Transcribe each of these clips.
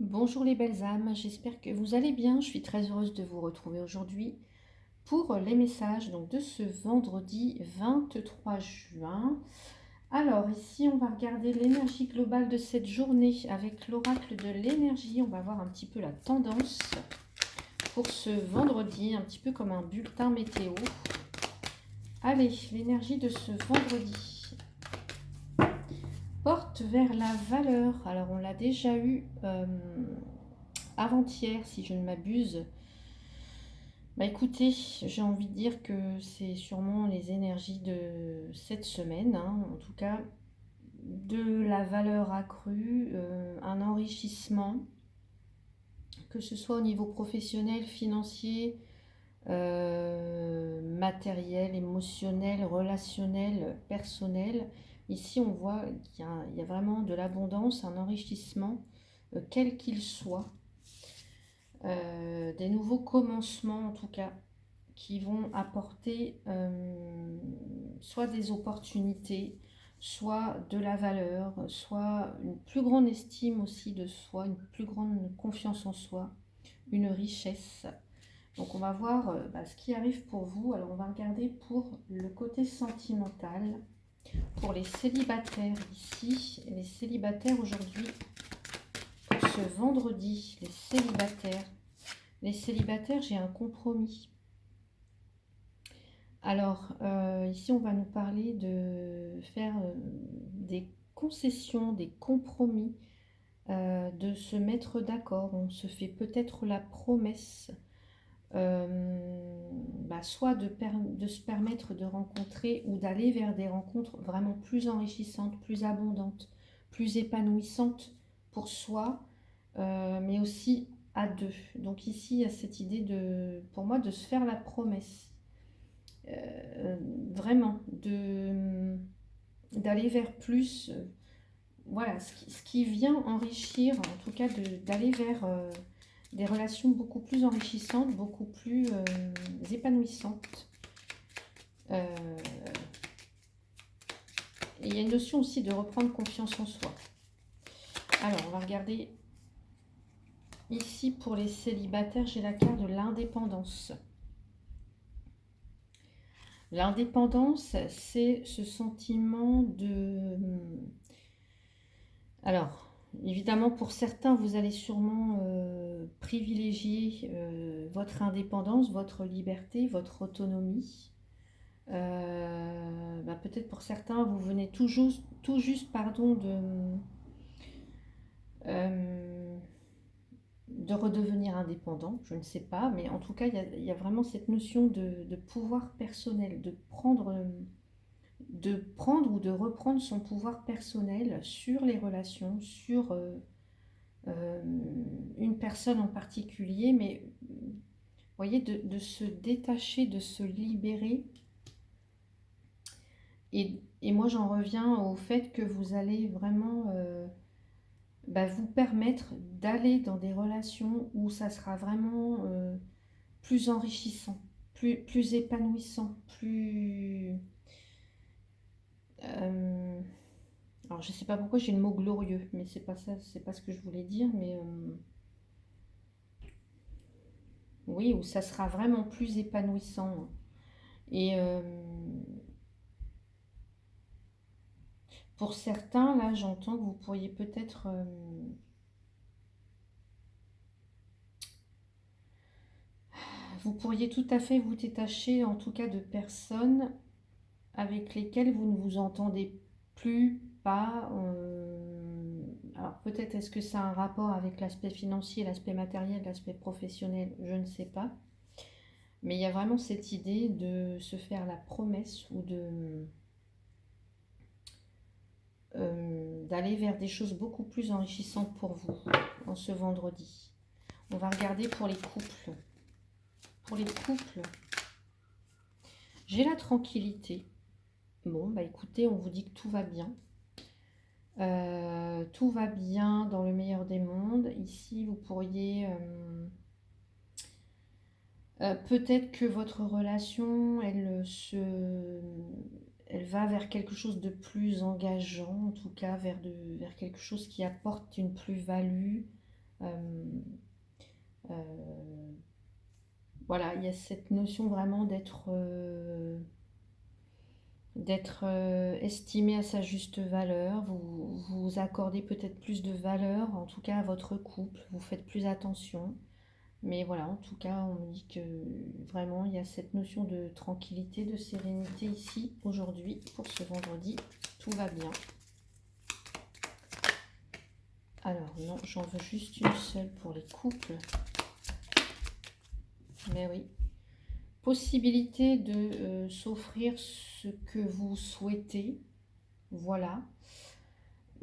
Bonjour les belles âmes, j'espère que vous allez bien. Je suis très heureuse de vous retrouver aujourd'hui pour les messages de ce vendredi 23 juin. Alors ici, on va regarder l'énergie globale de cette journée avec l'oracle de l'énergie. On va voir un petit peu la tendance pour ce vendredi, un petit peu comme un bulletin météo. Allez, l'énergie de ce vendredi. Porte vers la valeur. Alors on l'a déjà eu avant-hier, si je ne m'abuse. Bah écoutez, j'ai envie de dire que c'est sûrement les énergies de cette semaine, hein, en tout cas de la valeur accrue, un enrichissement, que ce soit au niveau professionnel, financier, matériel, émotionnel, relationnel, personnel. Ici, on voit qu'il y a vraiment de l'abondance, un enrichissement, quel qu'il soit, des nouveaux commencements en tout cas, qui vont apporter soit des opportunités, soit de la valeur, soit une plus grande estime aussi de soi, une plus grande confiance en soi, une richesse. Donc on va voir ce qui arrive pour vous. Alors on va regarder pour le côté sentimental, pour les célibataires ici. Les célibataires aujourd'hui, pour ce vendredi, les célibataires. Les célibataires, j'ai un compromis. Alors, ici, on va nous parler de faire des concessions, des compromis, de se mettre d'accord. On se fait peut-être la promesse, soit de se permettre de rencontrer ou d'aller vers des rencontres vraiment plus enrichissantes, plus abondantes, plus épanouissantes pour soi, mais aussi à deux. Donc ici, il y a cette idée pour moi, de se faire la promesse. Vraiment d'aller vers plus, voilà, ce qui vient enrichir, en tout cas d'aller vers des relations beaucoup plus enrichissantes, beaucoup plus épanouissantes. Et il y a une notion aussi de reprendre confiance en soi. Alors, on va regarder ici pour les célibataires, j'ai la carte de l'indépendance. L'indépendance, c'est ce sentiment de... Alors, évidemment, pour certains, vous allez sûrement privilégier votre indépendance, votre liberté, votre autonomie. Peut-être pour certains, vous venez tout juste euh, de redevenir indépendant, je ne sais pas, mais en tout cas, il y a vraiment cette notion de pouvoir personnel, de prendre ou de reprendre son pouvoir personnel sur les relations, sur euh, une personne en particulier, mais vous voyez, de se détacher, de se libérer. Et moi, j'en reviens au fait que vous allez vraiment vous permettre d'aller dans des relations où ça sera vraiment plus enrichissant, plus épanouissant, plus... alors, je ne sais pas pourquoi j'ai le mot glorieux, mais c'est pas ça, c'est pas ce que je voulais dire, mais oui, où ça sera vraiment plus épanouissant. Et pour certains, là, j'entends que vous pourriez peut-être... vous pourriez tout à fait vous détacher, en tout cas, de personnes avec lesquelles vous ne vous entendez plus, pas. Alors peut-être est-ce que ça a un rapport avec l'aspect financier, l'aspect matériel, l'aspect professionnel, je ne sais pas. Mais il y a vraiment cette idée de se faire la promesse ou d'aller vers des choses beaucoup plus enrichissantes pour vous en ce vendredi. On va regarder pour les couples. Pour les couples, j'ai la tranquillité. Bon, écoutez, on vous dit que tout va bien. Tout va bien dans le meilleur des mondes. Ici, vous pourriez... peut-être que votre relation, elle va vers quelque chose de plus engageant, en tout cas vers quelque chose qui apporte une plus-value. voilà, il y a cette notion vraiment d'être estimé à sa juste valeur. Vous accordez peut-être plus de valeur, en tout cas à votre couple, vous faites plus attention. Mais voilà, en tout cas, on me dit que vraiment, il y a cette notion de tranquillité, de sérénité ici, aujourd'hui, pour ce vendredi. Tout va bien. Alors, non, j'en veux juste une seule pour les couples. Mais oui. Possibilité de s'offrir ce que vous souhaitez. Voilà.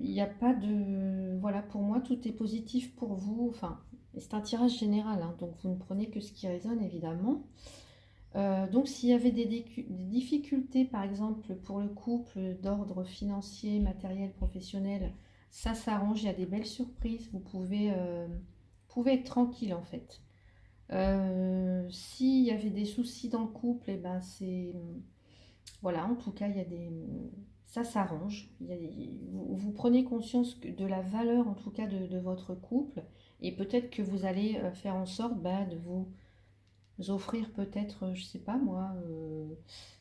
Il n'y a pas de... Voilà, pour moi, tout est positif pour vous. Enfin, c'est un tirage général, hein, donc vous ne prenez que ce qui résonne, évidemment. Donc, s'il y avait des difficultés, par exemple, pour le couple d'ordre financier, matériel, professionnel, ça s'arrange, il y a des belles surprises. Pouvez être tranquille, en fait. S'il y avait des soucis dans le couple, et ben c'est... Voilà, en tout cas, il y a des... Ça s'arrange. Vous prenez conscience de la valeur, en tout cas, de votre couple. Et peut-être que vous allez faire en sorte de vous offrir peut-être, je sais pas moi,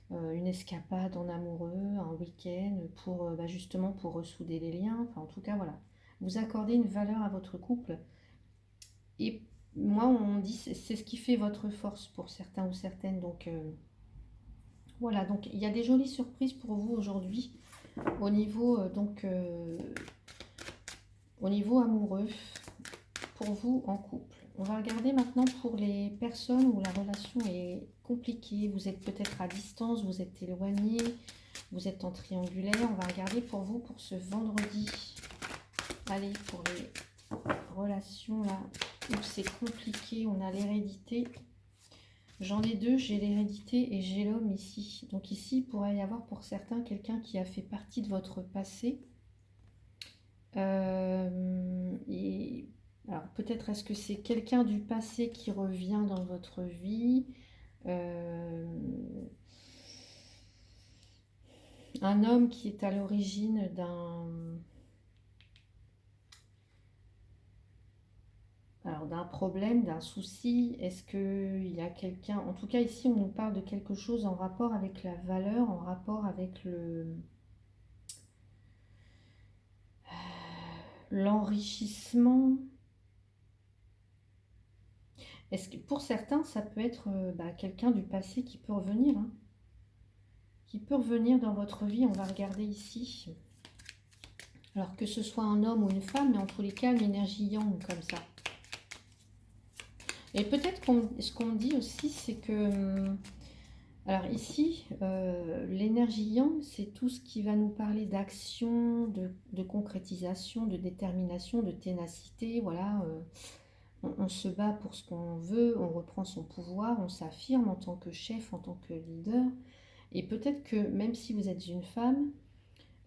une escapade en amoureux, un week-end, pour justement pour ressouder les liens. Enfin, en tout cas, voilà. Vous accordez une valeur à votre couple. Et moi, on dit c'est ce qui fait votre force pour certains ou certaines. Donc, voilà, donc il y a des jolies surprises pour vous aujourd'hui au niveau au niveau amoureux pour vous en couple. On va regarder maintenant pour les personnes où la relation est compliquée. Vous êtes peut-être à distance, vous êtes éloigné, vous êtes en triangulaire. On va regarder pour vous pour ce vendredi. Allez, pour les relations là où c'est compliqué, on a l'hérédité. J'en ai deux, j'ai l'hérédité et j'ai l'homme ici. Donc ici, il pourrait y avoir pour certains quelqu'un qui a fait partie de votre passé. Et alors peut-être est-ce que c'est quelqu'un du passé qui revient dans votre vie. Un homme qui est à l'origine d'un problème, d'un souci. Est-ce qu'il y a quelqu'un... En tout cas, ici, on nous parle de quelque chose en rapport avec la valeur, en rapport avec l'enrichissement. Est-ce que pour certains, ça peut être quelqu'un du passé qui peut revenir, hein, qui peut revenir dans votre vie. On va regarder ici. Alors que ce soit un homme ou une femme, mais en tous les cas, une énergie yang comme ça. Et peut-être ce qu'on me dit aussi, c'est que... Alors ici, l'énergie yang, c'est tout ce qui va nous parler d'action, de concrétisation, de détermination, de ténacité. Voilà, on se bat pour ce qu'on veut, on reprend son pouvoir, on s'affirme en tant que chef, en tant que leader. Et peut-être que même si vous êtes une femme,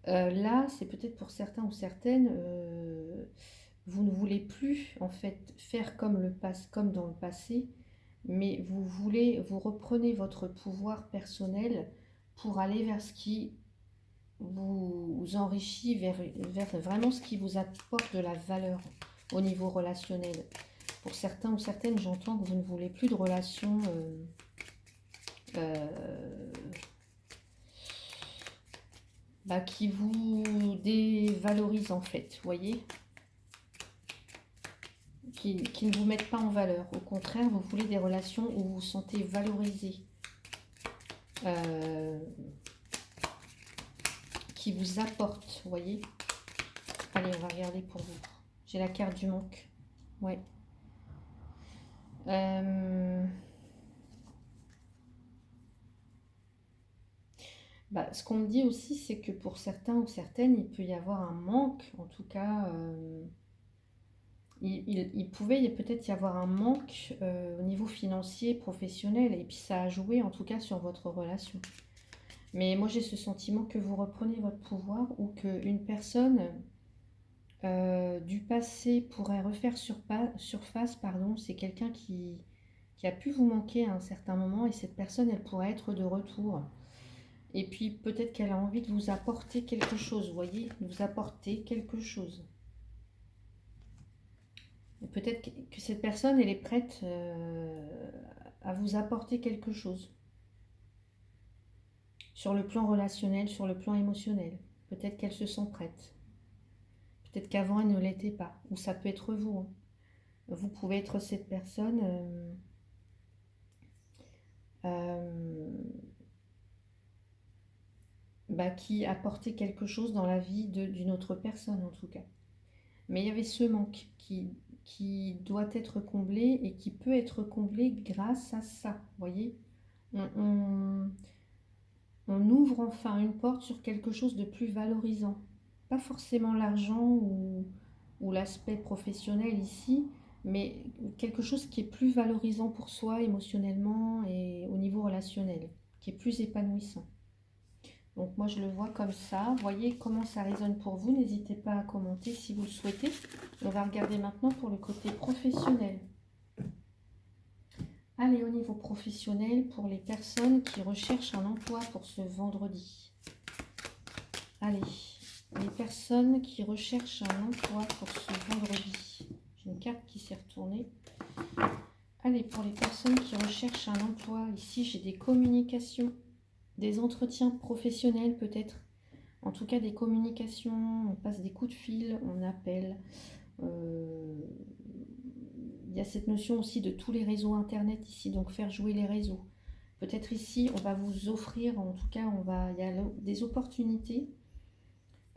là, c'est peut-être pour certains ou certaines, vous ne voulez plus en fait faire comme dans le passé, mais vous reprenez votre pouvoir personnel pour aller vers ce qui vous enrichit, vers vraiment ce qui vous apporte de la valeur au niveau relationnel. Pour certains ou certaines, j'entends que vous ne voulez plus de relations qui vous dévalorisent en fait, vous voyez, qui ne vous mettent pas en valeur. Au contraire, vous voulez des relations où vous vous sentez valorisé, qui vous apportent, vous voyez. Allez, on va regarder pour vous. J'ai la carte du manque. Ouais. Ce qu'on me dit aussi, c'est que pour certains ou certaines, il peut y avoir un manque, en tout cas, il pouvait peut-être y avoir un manque au niveau financier, professionnel, et puis ça a joué en tout cas sur votre relation. Mais moi j'ai ce sentiment que vous reprenez votre pouvoir ou qu'une personne du passé pourrait refaire surface, pardon, c'est quelqu'un qui a pu vous manquer à un certain moment et cette personne elle pourrait être de retour. Et puis peut-être qu'elle a envie de vous apporter quelque chose, vous voyez, de vous apporter quelque chose. Peut-être que cette personne, elle est prête à vous apporter quelque chose. Sur le plan relationnel, sur le plan émotionnel. Peut-être qu'elle se sent prête. Peut-être qu'avant, elle ne l'était pas. Ou ça peut être vous, hein. Vous pouvez être cette personne qui apportait quelque chose dans la vie d'une autre personne, en tout cas. Mais il y avait ce manque qui doit être comblé et qui peut être comblé grâce à ça. Vous voyez, on ouvre enfin une porte sur quelque chose de plus valorisant. Pas forcément l'argent ou l'aspect professionnel ici, mais quelque chose qui est plus valorisant pour soi émotionnellement et au niveau relationnel, qui est plus épanouissant. Donc moi je le vois comme ça. Voyez comment ça résonne pour vous. N'hésitez pas à commenter si vous le souhaitez. On va regarder maintenant pour le côté professionnel. Allez, au niveau professionnel, pour les personnes qui recherchent un emploi pour ce vendredi. Allez, les personnes qui recherchent un emploi pour ce vendredi. J'ai une carte qui s'est retournée. Allez, pour les personnes qui recherchent un emploi, ici j'ai des communications, des entretiens professionnels peut-être. En tout cas, des communications, on passe des coups de fil, on appelle. Il y a cette notion aussi de tous les réseaux internet ici, donc faire jouer les réseaux. Peut-être ici, on va vous offrir, en tout cas, il y a des opportunités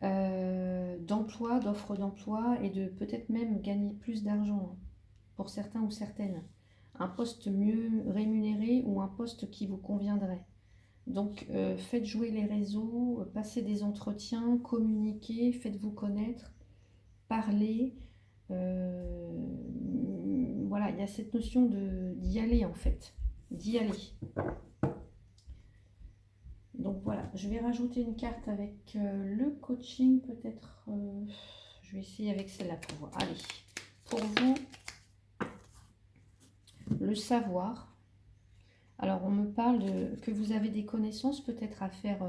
d'emploi, d'offres d'emploi et de peut-être même gagner plus d'argent pour certains ou certaines. Un poste mieux rémunéré ou un poste qui vous conviendrait. Donc, faites jouer les réseaux, passez des entretiens, communiquez, faites-vous connaître, parlez. Voilà, il y a cette notion d'y aller en fait, d'y aller. Donc voilà, je vais rajouter une carte avec le coaching peut-être. Je vais essayer avec celle-là pour voir. Allez, pour vous, le savoir. Alors on me parle que vous avez des connaissances peut-être à faire,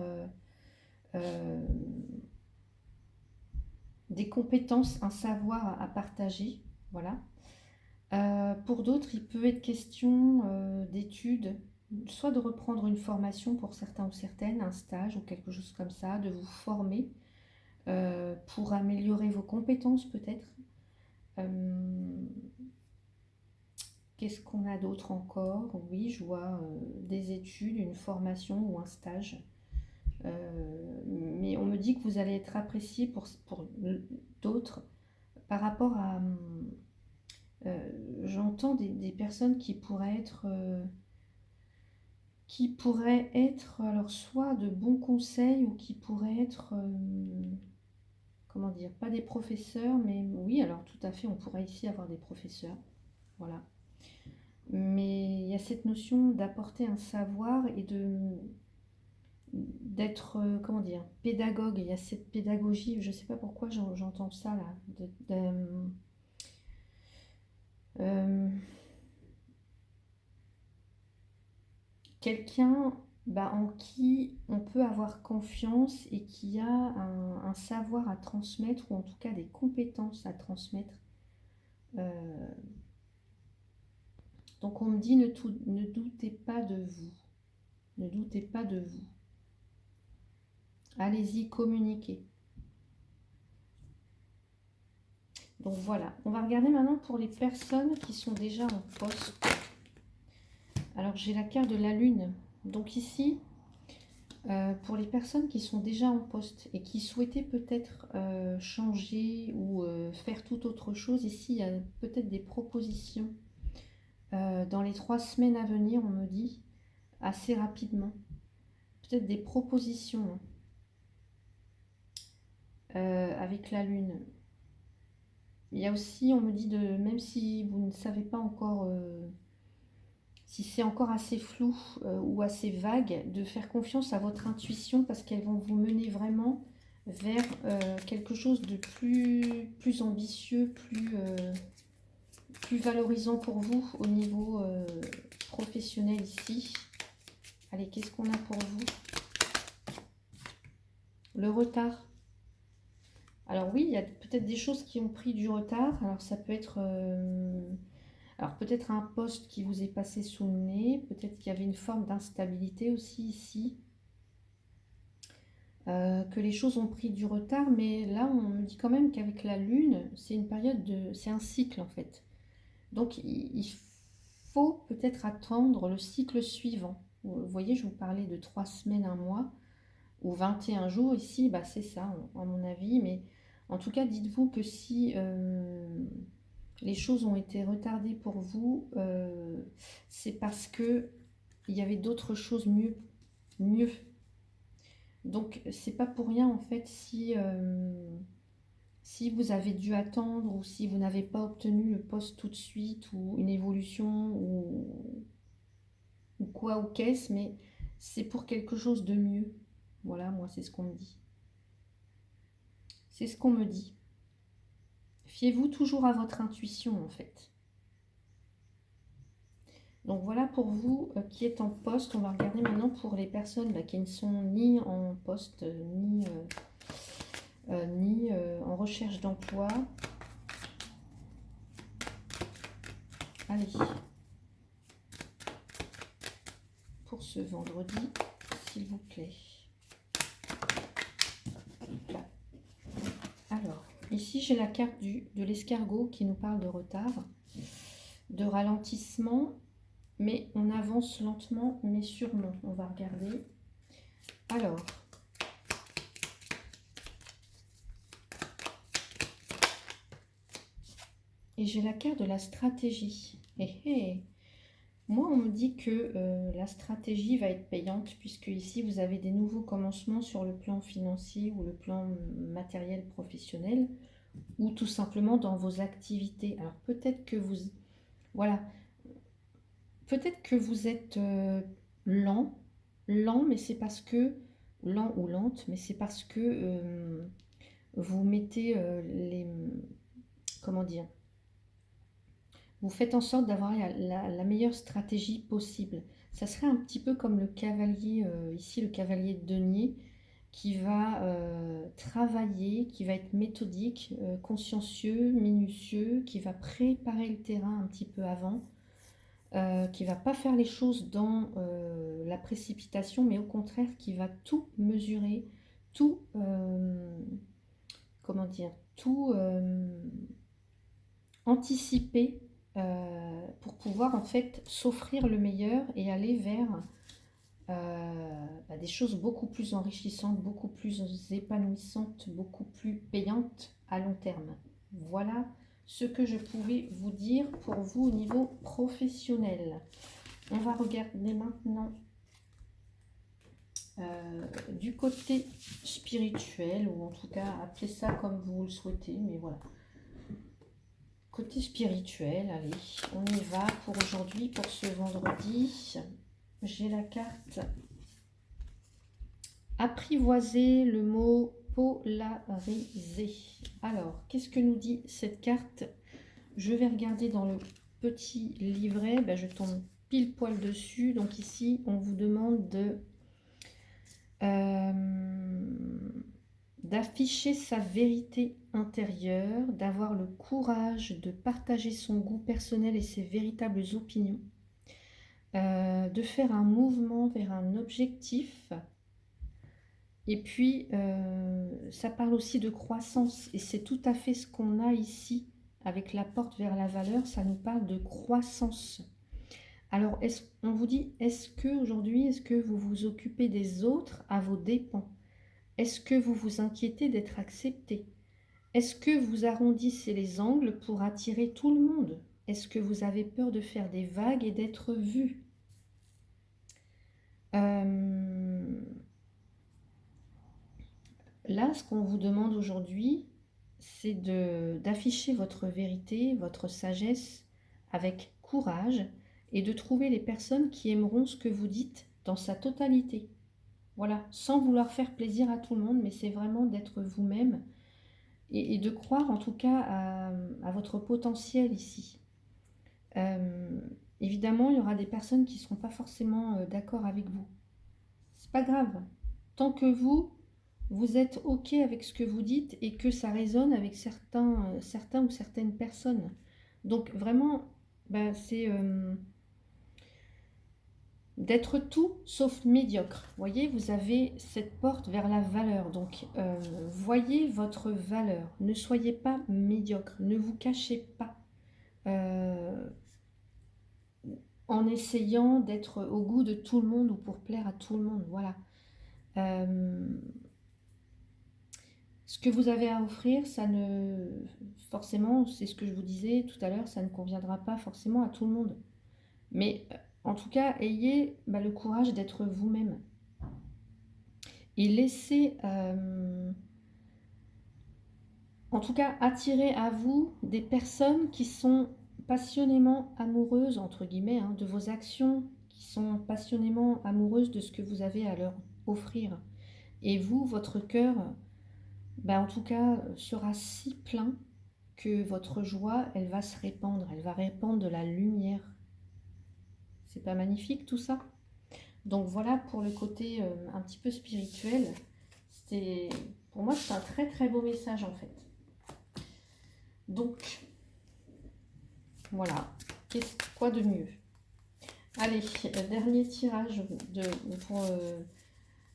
des compétences, un savoir à partager. Voilà. Pour d'autres, il peut être question d'études, soit de reprendre une formation pour certains ou certaines, un stage ou quelque chose comme ça, de vous former pour améliorer vos compétences peut-être. Qu'est-ce qu'on a d'autre encore? Oui, je vois des études, une formation ou un stage. Mais on me dit que vous allez être apprécié pour d'autres par rapport à... j'entends des personnes qui pourraient être alors soit de bons conseils ou qui pourraient être, comment dire, pas des professeurs, mais oui, alors tout à fait, on pourrait ici avoir des professeurs, voilà. Mais il y a cette notion d'apporter un savoir et d'être, comment dire, pédagogue. Il y a cette pédagogie, je ne sais pas pourquoi j'entends ça là, quelqu'un en qui on peut avoir confiance et qui a un savoir à transmettre, ou en tout cas des compétences à transmettre. Donc on me dit ne doutez pas de vous. Ne doutez pas de vous. Allez-y, communiquez. Donc voilà, on va regarder maintenant pour les personnes qui sont déjà en poste. Alors j'ai la carte de la lune. Donc ici, pour les personnes qui sont déjà en poste et qui souhaitaient peut-être changer ou faire tout autre chose, ici il y a peut-être des propositions dans les 3 semaines à venir, on me dit, assez rapidement. Peut-être des propositions avec la lune. Il y a aussi, on me dit, même si vous ne savez pas encore, si c'est encore assez flou ou assez vague, de faire confiance à votre intuition parce qu'elles vont vous mener vraiment vers quelque chose de plus ambitieux, plus valorisant pour vous au niveau professionnel ici. Allez, qu'est-ce qu'on a pour vous? Le retard. Alors oui, il y a peut-être des choses qui ont pris du retard. Alors ça peut être Alors peut-être un poste qui vous est passé sous le nez, peut-être qu'il y avait une forme d'instabilité aussi ici, que les choses ont pris du retard, mais là on me dit quand même qu'avec la lune, c'est une période de... c'est un cycle en fait. Donc il faut peut-être attendre le cycle suivant. Vous voyez, je vous parlais de 3 semaines, un mois, ou 21 jours ici, bah c'est ça à mon avis, mais en tout cas dites-vous que si les choses ont été retardées pour vous, c'est parce que il y avait d'autres choses mieux. Donc c'est pas pour rien en fait si vous avez dû attendre ou si vous n'avez pas obtenu le poste tout de suite ou une évolution ou quoi ou qu'est-ce, mais c'est pour quelque chose de mieux. Voilà, moi c'est ce qu'on me dit. C'est ce qu'on me dit. Fiez-vous toujours à votre intuition en fait. Donc voilà pour vous qui êtes en poste. On va regarder maintenant pour les personnes qui ne sont ni en poste ni en recherche d'emploi. Allez, pour ce vendredi, s'il vous plaît. Là. Alors, ici j'ai la carte de l'escargot qui nous parle de retard, de ralentissement, mais on avance lentement mais sûrement. On va regarder. Alors, et j'ai la carte de la stratégie. Moi, on me dit que la stratégie va être payante, puisque ici, vous avez des nouveaux commencements sur le plan financier ou le plan matériel professionnel, ou tout simplement dans vos activités. Alors, peut-être que vous... Voilà. Peut-être que vous êtes lent, mais c'est parce que... Lent ou lente, mais c'est parce que vous mettez les... Comment dire? Vous faites en sorte d'avoir la meilleure stratégie possible. Ça serait un petit peu comme le cavalier, ici le cavalier de denier, qui va travailler, qui va être méthodique, consciencieux, minutieux, qui va préparer le terrain un petit peu avant, qui ne va pas faire les choses dans la précipitation, mais au contraire, qui va tout mesurer, tout, comment dire, tout anticiper pour pouvoir en fait s'offrir le meilleur et aller vers des choses beaucoup plus enrichissantes, beaucoup plus épanouissantes, beaucoup plus payantes à long terme. Voilà ce que je pouvais vous dire pour vous au niveau professionnel. On va regarder maintenant du côté spirituel, ou en tout cas appelez ça comme vous le souhaitez, mais voilà. Côté spirituel, allez, on y va pour aujourd'hui, pour ce vendredi. J'ai la carte apprivoiser, le mot polariser. Alors, qu'est-ce que nous dit cette carte? Je vais regarder dans le petit livret, je tombe pile poil dessus. Donc ici, on vous demande d'afficher sa vérité intérieure, d'avoir le courage de partager son goût personnel et ses véritables opinions, de faire un mouvement vers un objectif. Et puis, ça parle aussi de croissance, et c'est tout à fait ce qu'on a ici avec la porte vers la valeur. Ça nous parle de croissance. Alors, on vous dit, est-ce que vous vous occupez des autres à vos dépens? Est-ce que vous vous inquiétez d'être accepté? Est-ce que vous arrondissez les angles pour attirer tout le monde? Est-ce que vous avez peur de faire des vagues et d'être vu? Là, ce qu'on vous demande aujourd'hui, c'est d'afficher votre vérité, votre sagesse avec courage et de trouver les personnes qui aimeront ce que vous dites dans sa totalité. Voilà, sans vouloir faire plaisir à tout le monde, mais c'est vraiment d'être vous-même et de croire en tout cas à votre potentiel ici. Évidemment, il y aura des personnes qui ne seront pas forcément d'accord avec vous. C'est pas grave. Tant que vous êtes OK avec ce que vous dites et que ça résonne avec certains ou certaines personnes. Donc vraiment, Ben, c'est d'être tout sauf médiocre. Vous voyez, vous avez cette porte vers la valeur. Donc, voyez votre valeur. Ne soyez pas médiocre. Ne vous cachez pas euh, en essayant d'être au goût de tout le monde ou pour plaire à tout le monde. Voilà. Euh, Ce que vous avez à offrir, ça ne forcément, c'est ce que je vous disais tout à l'heure, ça ne conviendra pas forcément à tout le monde. Mais en tout cas, ayez le courage d'être vous-même et laissez, en tout cas, attirer à vous des personnes qui sont passionnément amoureuses, entre guillemets, hein, de vos actions, qui sont passionnément amoureuses de ce que vous avez à leur offrir. Et vous, votre cœur, en tout cas, sera si plein que votre joie, elle va se répandre, elle va répandre de la lumière. C'est pas magnifique tout ça? Donc voilà pour le côté un petit peu spirituel. C'était, pour moi, c'est un très très beau message en fait. Donc voilà, quoi de mieux? Allez, dernier tirage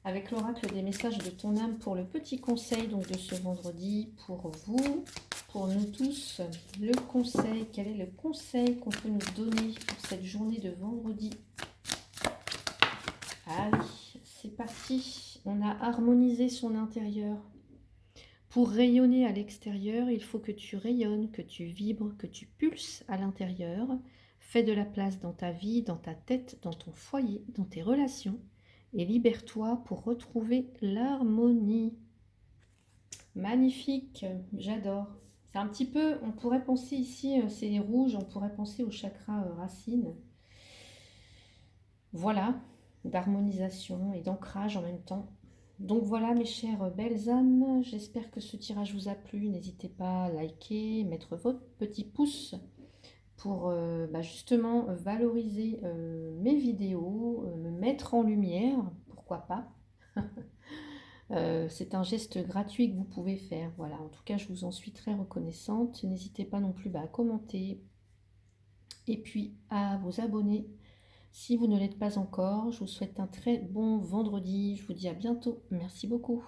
avec l'oracle des messages de ton âme pour le petit conseil donc, de ce vendredi pour vous, pour nous tous. Le conseil, quel est le conseil qu'on peut nous donner pour cette journée de vendredi? Allez, c'est parti. On a harmonisé son intérieur. Pour rayonner à l'extérieur, il faut que tu rayonnes, que tu vibres, que tu pulses à l'intérieur. Fais de la place dans ta vie, dans ta tête, dans ton foyer, dans tes relations et libère-toi pour retrouver l'harmonie. Magnifique, j'adore. C'est un petit peu, on pourrait penser ici, c'est rouge, on pourrait penser au chakra racine. Voilà, d'harmonisation et d'ancrage en même temps. Donc voilà mes chères belles âmes, j'espère que ce tirage vous a plu. N'hésitez pas à liker, mettre votre petit pouce pour justement valoriser mes vidéos, me mettre en lumière, pourquoi pas. C'est un geste gratuit que vous pouvez faire. Voilà, en tout cas, je vous en suis très reconnaissante. N'hésitez pas non plus à commenter et puis à vous abonner si vous ne l'êtes pas encore. Je vous souhaite un très bon vendredi. Je vous dis à bientôt. Merci beaucoup.